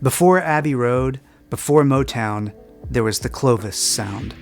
Before Abbey Road, before Motown, there was the Clovis sound.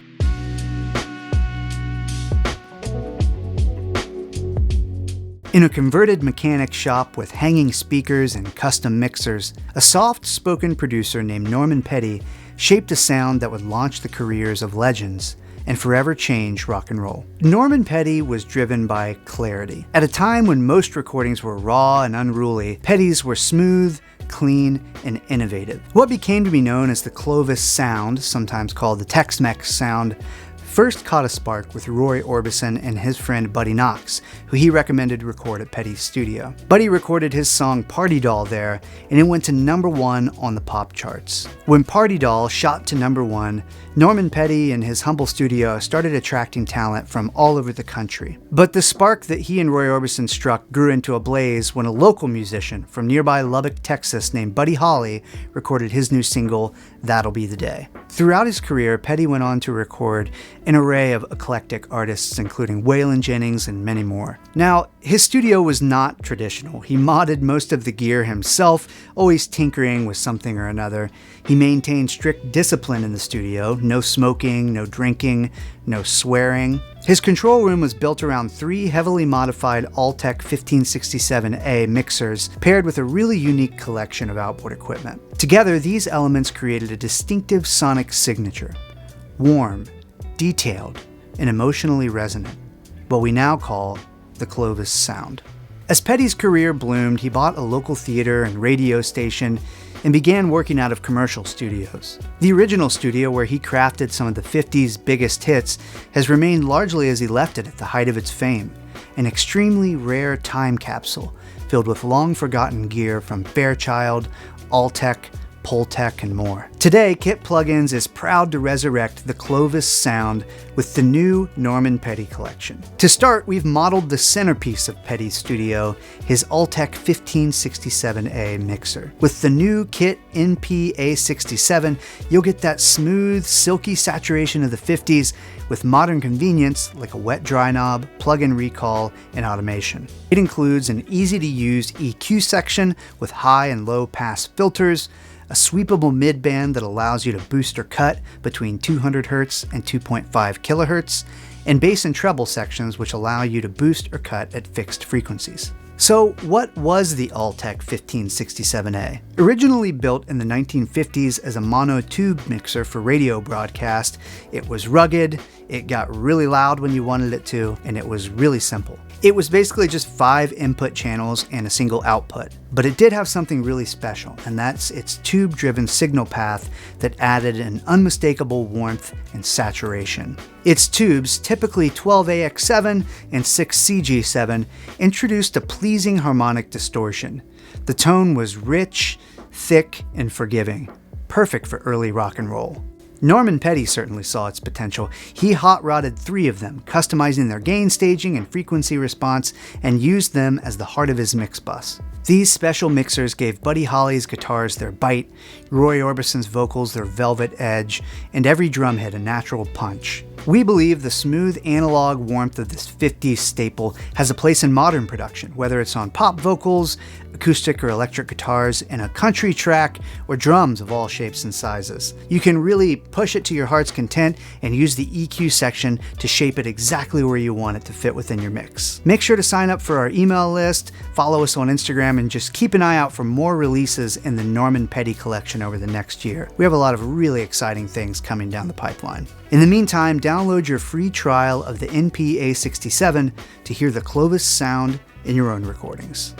In a converted mechanic shop with hanging speakers and custom mixers, a soft-spoken producer named Norman Petty shaped a sound that would launch the careers of legends and forever change rock and roll. Norman Petty was driven by clarity. At a time when most recordings were raw and unruly, Petty's were smooth, clean, and innovative. What became to be known as the Clovis sound, sometimes called the Tex-Mex sound, first caught a spark with Roy Orbison and his friend Buddy Knox, who he recommended record at Petty's studio. Buddy recorded his song Party Doll there, and it went to #1 on the pop charts. When Party Doll shot to #1, Norman Petty and his humble studio started attracting talent from all over the country. But the spark that he and Roy Orbison struck grew into a blaze when a local musician from nearby Lubbock, Texas named Buddy Holly recorded his new single, That'll Be the Day. Throughout his career, Petty went on to record an array of eclectic artists, including Waylon Jennings and many more. Now, his studio was not traditional. He modded most of the gear himself, always tinkering with something or another. He maintained strict discipline in the studio: no smoking, no drinking, no swearing. His control room was built around 3 heavily modified Altec 1567A mixers, paired with a really unique collection of outboard equipment. Together, these elements created a distinctive sonic signature: warm, detailed, and emotionally resonant, what we now call the Clovis sound. As Petty's career bloomed, he bought a local theater and radio station and began working out of commercial studios. The original studio, where he crafted some of the 50s biggest hits, has remained largely as he left it at the height of its fame, an extremely rare time capsule filled with long-forgotten gear from Fairchild, Altec, Poltec, and more. Today, Kit Plugins is proud to resurrect the Clovis sound with the new Norman Petty collection. To start, we've modeled the centerpiece of Petty's studio, his Altec 1567A mixer. With the new Kit A67, you'll get that smooth, silky saturation of the 50s with modern convenience like a wet dry knob, plug-in recall, and automation. It includes an easy-to-use EQ section with high and low pass filters, a sweepable mid-band that allows you to boost or cut between 200 Hz and 2.5 kHz, and bass and treble sections which allow you to boost or cut at fixed frequencies. So what was the Altec 1567A? Originally built in the 1950s as a mono-tube mixer for radio broadcast, it was rugged, it got really loud when you wanted it to, and it was really simple. It was basically just 5 input channels and a single output. But it did have something really special, and that's its tube-driven signal path that added an unmistakable warmth and saturation. Its tubes, typically 12AX7 and 6CG7, introduced a pleasing harmonic distortion. The tone was rich, thick, and forgiving, perfect for early rock and roll. Norman Petty certainly saw its potential. He hot-rodded 3 of them, customizing their gain staging and frequency response, and used them as the heart of his mix bus. These special mixers gave Buddy Holly's guitars their bite, Roy Orbison's vocals their velvet edge, and every drumhead a natural punch. We believe the smooth analog warmth of this 50s staple has a place in modern production, whether it's on pop vocals, acoustic or electric guitars, in a country track, or drums of all shapes and sizes. You can really push it to your heart's content and use the EQ section to shape it exactly where you want it to fit within your mix. Make sure to sign up for our email list, follow us on Instagram, and just keep an eye out for more releases in the Norman Petty collection over the next year. We have a lot of really exciting things coming down the pipeline. In the meantime, download your free trial of the A67 to hear the Clovis sound in your own recordings.